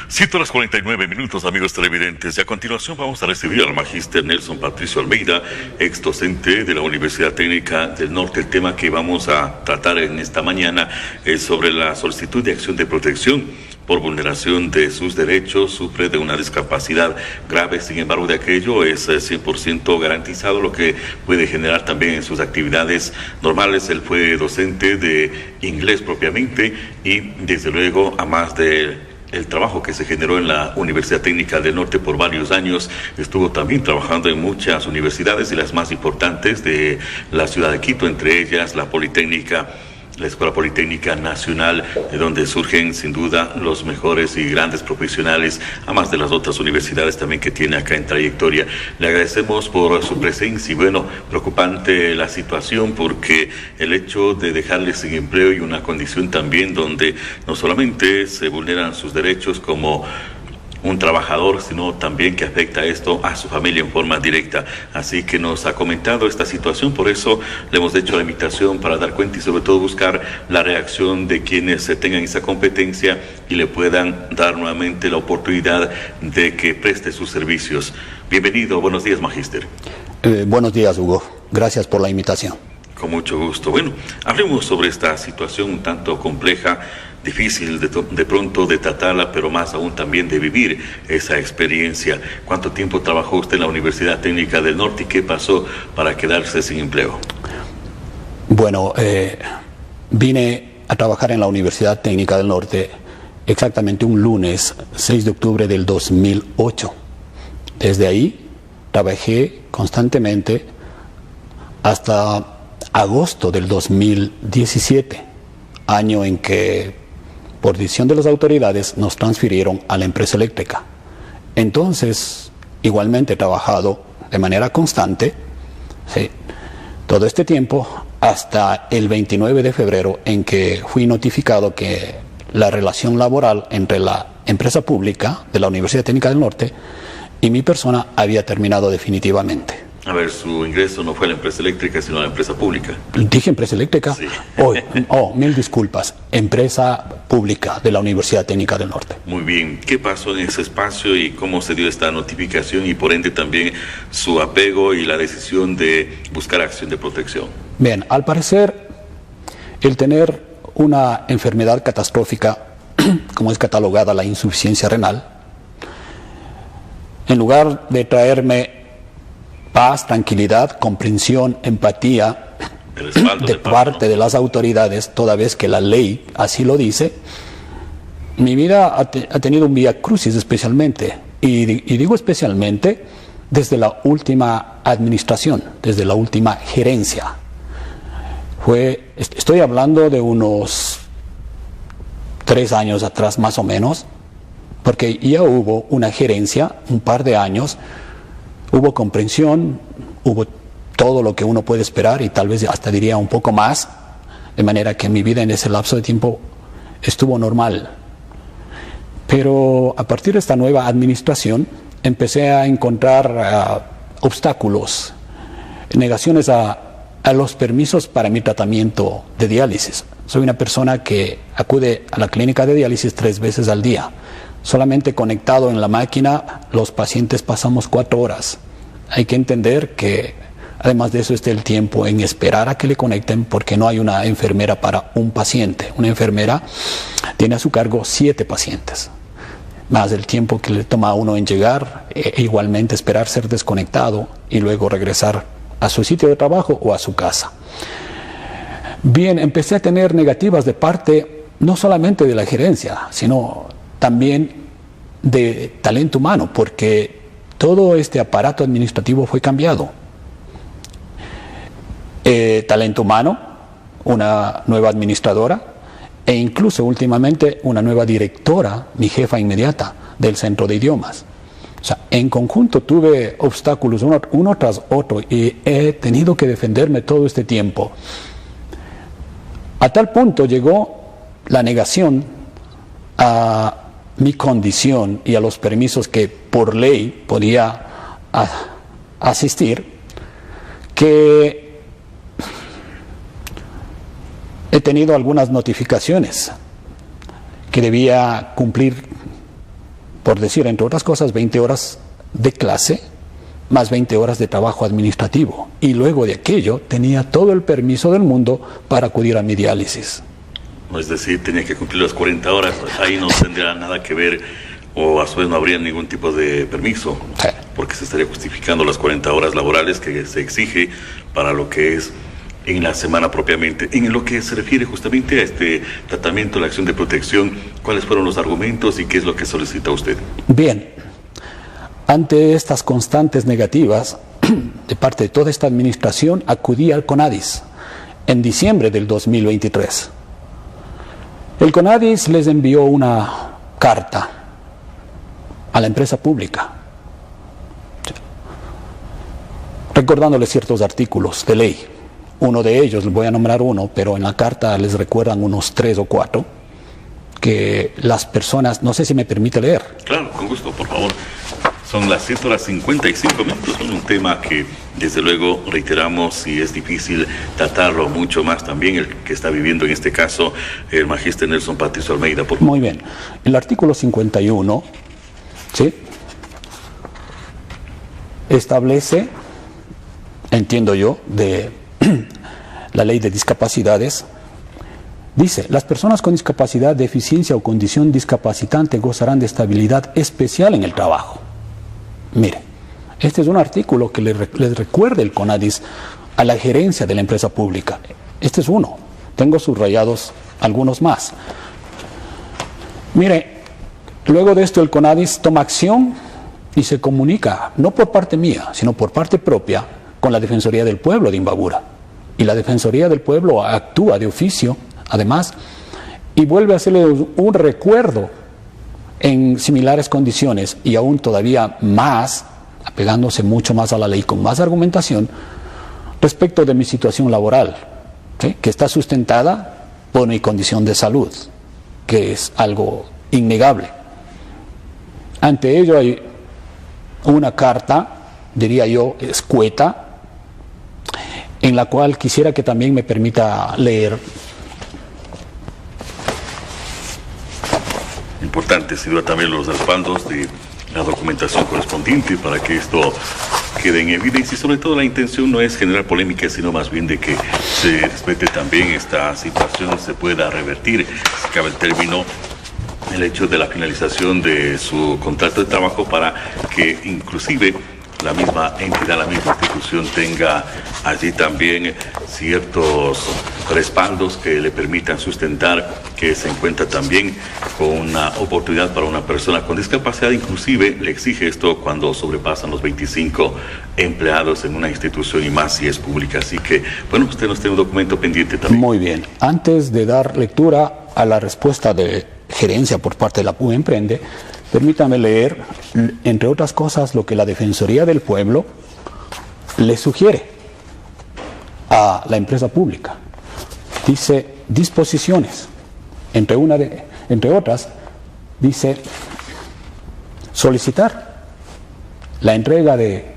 7:49, amigos televidentes. Y a continuación vamos a recibir al magíster Nelson Patricio Almeida, ex docente de la Universidad Técnica del Norte. El tema que vamos a tratar en esta mañana es sobre la solicitud de acción de protección por vulneración de sus derechos. Sufre de una discapacidad grave, sin embargo de aquello es 100% garantizado, lo que puede generar también en sus actividades normales. Él fue docente de inglés propiamente y desde luego, a más de el trabajo que se generó en la Universidad Técnica del Norte por varios años, estuvo también trabajando en muchas universidades y las más importantes de la ciudad de Quito, entre ellas la Politécnica, la Escuela Politécnica Nacional, de donde surgen sin duda los mejores y grandes profesionales, además de las otras universidades también que tiene acá en trayectoria. Le agradecemos por su presencia y bueno, preocupante la situación porque el hecho de dejarles sin empleo y una condición también donde no solamente se vulneran sus derechos como un trabajador, sino también que afecta esto a su familia en forma directa. Así que nos ha comentado esta situación, por eso le hemos hecho la invitación para dar cuenta y sobre todo buscar la reacción de quienes tengan esa competencia y le puedan dar nuevamente la oportunidad de que preste sus servicios. Bienvenido, buenos días, magíster. Buenos días, Hugo. Gracias por la invitación. Con mucho gusto. Bueno, hablemos sobre esta situación un tanto compleja, difícil de pronto de tratarla, pero más aún también de vivir esa experiencia. ¿Cuánto tiempo trabajó usted en la Universidad Técnica del Norte y qué pasó para quedarse sin empleo? Bueno, vine a trabajar en la Universidad Técnica del Norte exactamente un lunes, 6 de octubre del 2008. Desde ahí trabajé constantemente hasta agosto del 2017, año en que por decisión de las autoridades nos transfirieron a la empresa eléctrica. Entonces, igualmente he trabajado de manera constante, ¿sí?, todo este tiempo hasta el 29 de febrero en que fui notificado que la relación laboral entre la empresa pública de la Universidad Técnica del Norte y mi persona había terminado definitivamente. A ver, su ingreso no fue a la empresa eléctrica, sino a la empresa pública. ¿Dije empresa eléctrica? Sí. Mil disculpas. Empresa pública de la Universidad Técnica del Norte. Muy bien. ¿Qué pasó en ese espacio y cómo se dio esta notificación y por ende también su apego y la decisión de buscar acción de protección? Bien, al parecer, el tener una enfermedad catastrófica, como es catalogada la insuficiencia renal, en lugar de traerme paz, tranquilidad, comprensión, empatía de parte de las autoridades, toda vez que la ley así lo dice, mi vida ha tenido un vía crucis especialmente, y digo especialmente desde la última administración, desde la última gerencia. Estoy hablando de unos 3 años atrás más o menos, porque ya hubo una gerencia, un par de años. Hubo comprensión, hubo todo lo que uno puede esperar y tal vez hasta diría un poco más, de manera que mi vida en ese lapso de tiempo estuvo normal. Pero a partir de esta nueva administración empecé a encontrar obstáculos, negaciones a los permisos para mi tratamiento de diálisis. Soy una persona que acude a la clínica de diálisis 3 veces al día. Solamente conectado en la máquina, los pacientes pasamos 4 horas. Hay que entender que, además de eso, está el tiempo en esperar a que le conecten, porque no hay una enfermera para un paciente. Una enfermera tiene a su cargo 7 pacientes, más el tiempo que le toma a uno en llegar, igualmente esperar ser desconectado y luego regresar a su sitio de trabajo o a su casa. Bien, empecé a tener negativas de parte no solamente de la gerencia, sino también de talento humano, porque todo este aparato administrativo fue cambiado. Talento humano, una nueva administradora e incluso últimamente una nueva directora, mi jefa inmediata del centro de idiomas. O sea, en conjunto tuve obstáculos uno tras otro y he tenido que defenderme todo este tiempo. A tal punto llegó la negación a mi condición y a los permisos que por ley podía asistir, que he tenido algunas notificaciones que debía cumplir por decir, entre otras cosas, 20 horas de clase, más 20 horas de trabajo administrativo. Y luego de aquello tenía todo el permiso del mundo para acudir a mi diálisis. Es decir, tenía que cumplir las 40 horas, ahí no tendría nada que ver, o a su vez no habría ningún tipo de permiso, Sí. porque se estaría justificando las 40 horas laborales que se exige para lo que es en la semana propiamente. En lo que se refiere justamente a este tratamiento, la acción de protección, ¿cuáles fueron los argumentos y qué es lo que solicita usted? Bien, ante estas constantes negativas de parte de toda esta administración, acudí al CONADIS en diciembre del 2023. El CONADIS les envió una carta a la empresa pública, recordándoles ciertos artículos de ley. Uno de ellos, les voy a nombrar uno, pero en la carta les recuerdan unos 3 o 4, que las personas, no sé si me permite leer. Claro, con gusto, por favor. Son las 7 horas 55 minutos, son un tema que desde luego reiteramos y es difícil tratarlo mucho más también el que está viviendo en este caso el magíster Nelson Patricio Almeida. Por favor. Muy bien, el artículo 51, ¿sí?, establece, entiendo yo, de la ley de discapacidades, dice, las personas con discapacidad, deficiencia o condición discapacitante gozarán de estabilidad especial en el trabajo. Mire, este es un artículo que les recuerda el CONADIS a la gerencia de la empresa pública. Este es uno. Tengo subrayados algunos más. Mire, luego de esto el CONADIS toma acción y se comunica, no por parte mía, sino por parte propia, con la Defensoría del Pueblo de Imbabura. Y la Defensoría del Pueblo actúa de oficio, además, y vuelve a hacerle un recuerdo en similares condiciones y aún todavía más, apegándose mucho más a la ley con más argumentación, respecto de mi situación laboral, ¿sí?, que está sustentada por mi condición de salud, que es algo innegable. Ante ello hay una carta, diría yo, escueta, en la cual quisiera que también me permita leer. Importante, sin duda, también los respaldos de la documentación correspondiente para que esto quede en evidencia y sobre todo la intención no es generar polémica, sino más bien de que se respete también esta situación, se pueda revertir, si cabe el término, el hecho de la finalización de su contrato de trabajo para que inclusive la misma entidad, la misma institución tenga allí también ciertos respaldos que le permitan sustentar que se encuentra también con una oportunidad para una persona con discapacidad. Inclusive le exige esto cuando sobrepasan los 25 empleados en una institución y más si es pública. Así que, bueno, usted nos tiene un documento pendiente también. Muy bien. Antes de dar lectura a la respuesta de gerencia por parte de la PUE Emprende, permítame leer, entre otras cosas, lo que la Defensoría del Pueblo le sugiere a la empresa pública. Dice disposiciones, entre otras, dice solicitar la entrega de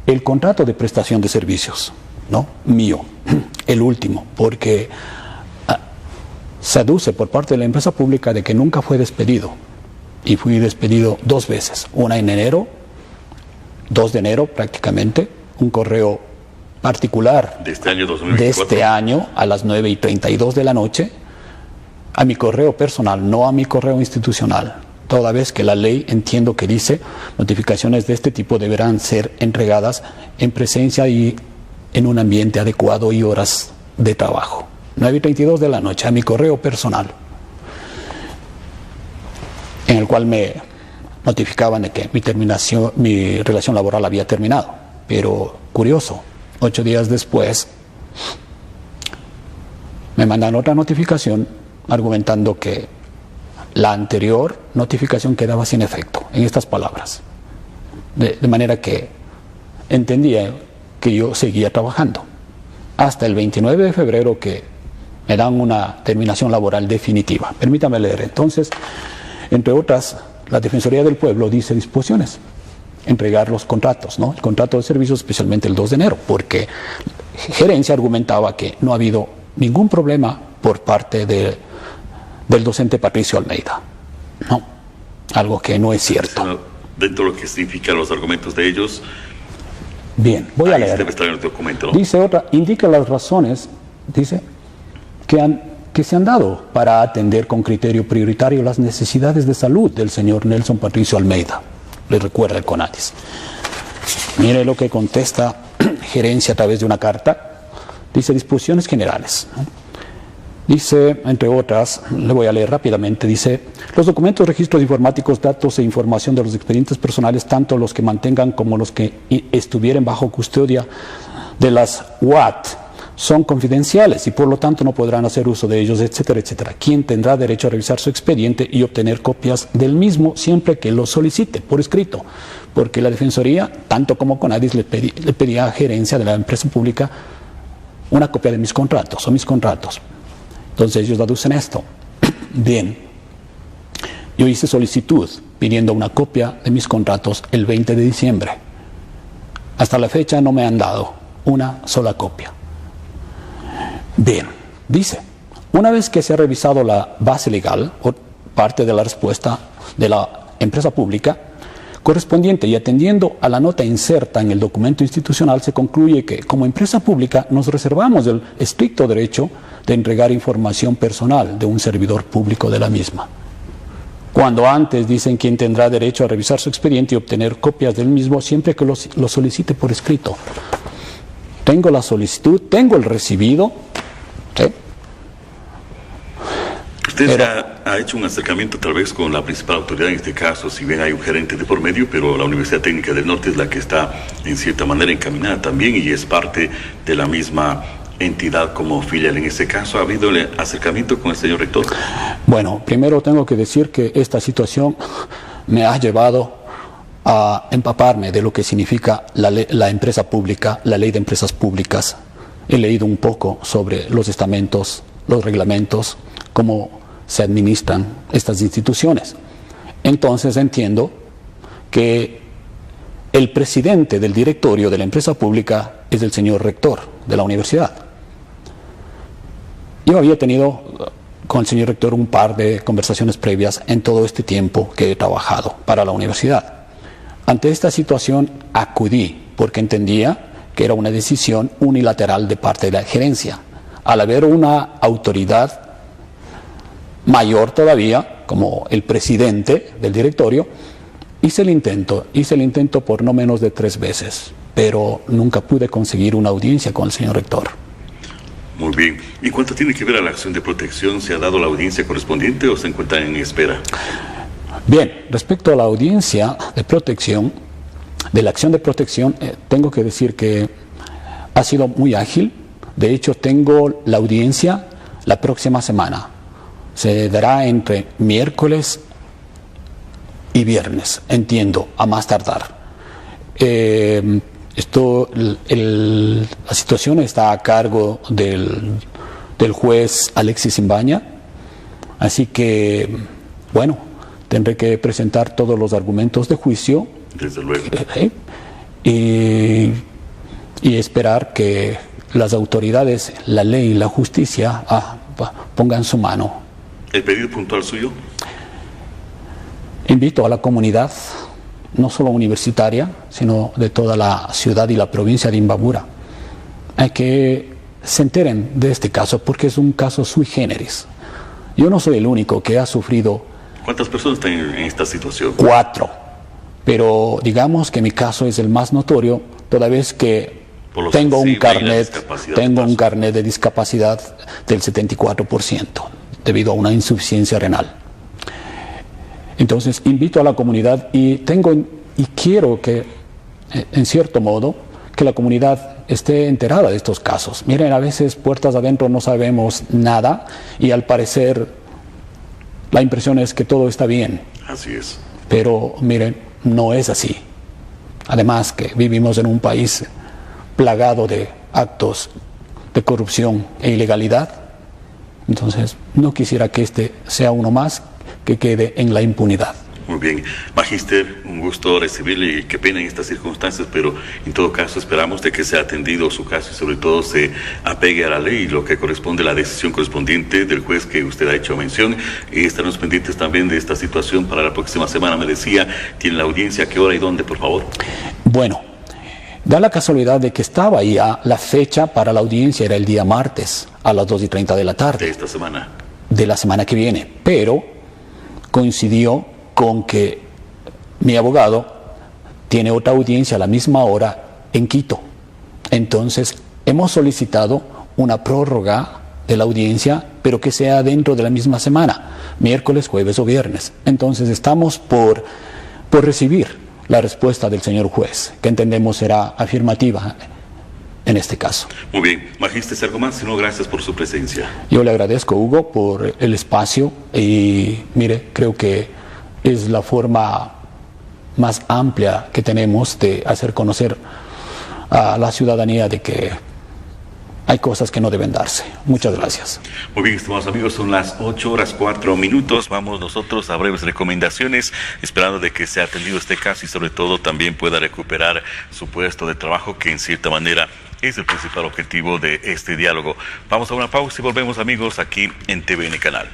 el contrato de prestación de servicios, ¿no?, mío, el último, porque se aduce por parte de la empresa pública de que nunca fue despedido. Y fui despedido 2 veces, una en enero, 2 de enero prácticamente, un correo particular de este año 2024. De este año a las 9:32 de la noche, a mi correo personal, no a mi correo institucional, toda vez que la ley entiendo que dice notificaciones de este tipo deberán ser entregadas en presencia y en un ambiente adecuado y horas de trabajo. 9:32 de la noche a mi correo personal, en el cual me notificaban de que mi relación laboral había terminado. Pero curioso, 8 días después me mandan otra notificación argumentando que la anterior notificación quedaba sin efecto, en estas palabras. De manera que entendía que yo seguía trabajando. Hasta el 29 de febrero que me dan una terminación laboral definitiva. Permítame leer entonces. Entre otras, la Defensoría del Pueblo dice disposiciones, entregar los contratos, ¿no?, el contrato de servicios, especialmente el 2 de enero, porque gerencia argumentaba que no ha habido ningún problema por parte del docente Patricio Almeida. No, algo que no es cierto. Dentro de lo que significan los argumentos de ellos. Bien, voy a leer. Debe estar en el documento, ¿no? Dice otra, indica las razones, dice, que se han dado para atender con criterio prioritario las necesidades de salud del señor Nelson Patricio Almeida. Le recuerda el CONADIS. Mire lo que contesta gerencia a través de una carta. Dice disposiciones generales, ¿no? Dice, entre otras, le voy a leer rápidamente, dice, los documentos, registros informáticos, datos e información de los expedientes personales, tanto los que mantengan como los que estuvieren bajo custodia de las UAT, son confidenciales y por lo tanto no podrán hacer uso de ellos, etcétera, etcétera. Quien tendrá derecho a revisar su expediente y obtener copias del mismo siempre que lo solicite por escrito, porque la Defensoría, tanto como CONADIS, le pedía a gerencia de la empresa pública una copia de mis contratos o mis contratos. Entonces ellos aducen esto. Bien, yo hice solicitud pidiendo una copia de mis contratos el 20 de diciembre. Hasta la fecha no me han dado una sola copia. Bien, dice, una vez que se ha revisado la base legal o parte de la respuesta de la empresa pública correspondiente y atendiendo a la nota inserta en el documento institucional, se concluye que como empresa pública nos reservamos el estricto derecho de entregar información personal de un servidor público de la misma. Cuando antes dicen quien tendrá derecho a revisar su expediente y obtener copias del mismo siempre que lo solicite por escrito. Tengo la solicitud, tengo el recibido. ¿Sí? Usted ha hecho un acercamiento tal vez con la principal autoridad en este caso, si bien hay un gerente de por medio, pero la Universidad Técnica del Norte es la que está en cierta manera encaminada también y es parte de la misma entidad como filial. En ese caso, ¿ha habido el acercamiento con el señor rector? Bueno, primero tengo que decir que esta situación me ha llevado a empaparme de lo que significa la empresa pública, la ley de empresas públicas. He leído un poco sobre los estamentos, los reglamentos, cómo se administran estas instituciones. Entonces entiendo que el presidente del directorio de la empresa pública es el señor rector de la universidad. Yo había tenido con el señor rector un par de conversaciones previas en todo este tiempo que he trabajado para la universidad. Ante esta situación acudí porque entendía que era una decisión unilateral de parte de la gerencia. Al haber una autoridad mayor todavía, como el presidente del directorio, hice el intento por no menos de 3 veces, pero nunca pude conseguir una audiencia con el señor rector. Muy bien. ¿Y cuánto tiene que ver a la acción de protección? ¿Se ha dado la audiencia correspondiente o se encuentra en espera? Bien, respecto a la audiencia de protección, de la acción de protección, tengo que decir que ha sido muy ágil. De hecho, tengo la audiencia la próxima semana. Se dará entre miércoles y viernes, entiendo, a más tardar. La situación está a cargo del juez Alexis Imbaña, así que, bueno, tendré que presentar todos los argumentos de juicio. Desde luego. Y esperar que las autoridades, la ley y la justicia pongan su mano. ¿El pedido puntual suyo? Invito a la comunidad, no solo universitaria, sino de toda la ciudad y la provincia de Imbabura, a que se enteren de este caso, porque es un caso sui generis. Yo no soy el único que ha sufrido. ¿Cuántas personas están en esta situación? 4, pero digamos que mi caso es el más notorio, toda vez que tengo un carnet de discapacidad del 74%, debido a una insuficiencia renal. Entonces invito a la comunidad y quiero que, en cierto modo, que la comunidad esté enterada de estos casos. Miren, a veces puertas adentro no sabemos nada y al parecer la impresión es que todo está bien. Así es. Pero miren, no es así. Además que vivimos en un país plagado de actos de corrupción e ilegalidad. Entonces no quisiera que este sea uno más que quede en la impunidad. Muy bien. Magíster, un gusto recibirle y qué pena en estas circunstancias, pero en todo caso esperamos de que sea atendido su caso y sobre todo se apegue a la ley y lo que corresponde a la decisión correspondiente del juez que usted ha hecho mención. Y estaremos pendientes también de esta situación para la próxima semana. Me decía, ¿tiene la audiencia? ¿A qué hora y dónde, por favor? Bueno, da la casualidad de que estaba ya la fecha para la audiencia, era el día martes a las 2:30 de la tarde. De esta semana. De la semana que viene, pero coincidió con que mi abogado tiene otra audiencia a la misma hora en Quito. Entonces, hemos solicitado una prórroga de la audiencia, pero que sea dentro de la misma semana, miércoles, jueves o viernes. Entonces, estamos por recibir la respuesta del señor juez, que entendemos será afirmativa en este caso. Muy bien. Magíster, ¿algo más? Si no, gracias por su presencia. Yo le agradezco, Hugo, por el espacio y mire, creo que es la forma más amplia que tenemos de hacer conocer a la ciudadanía de que hay cosas que no deben darse. Muchas gracias. Muy bien, estimados amigos, son las 8:04. Vamos nosotros a breves recomendaciones, esperando de que sea atendido este caso y sobre todo también pueda recuperar su puesto de trabajo, que en cierta manera es el principal objetivo de este diálogo. Vamos a una pausa y volvemos, amigos, aquí en TVN Canal.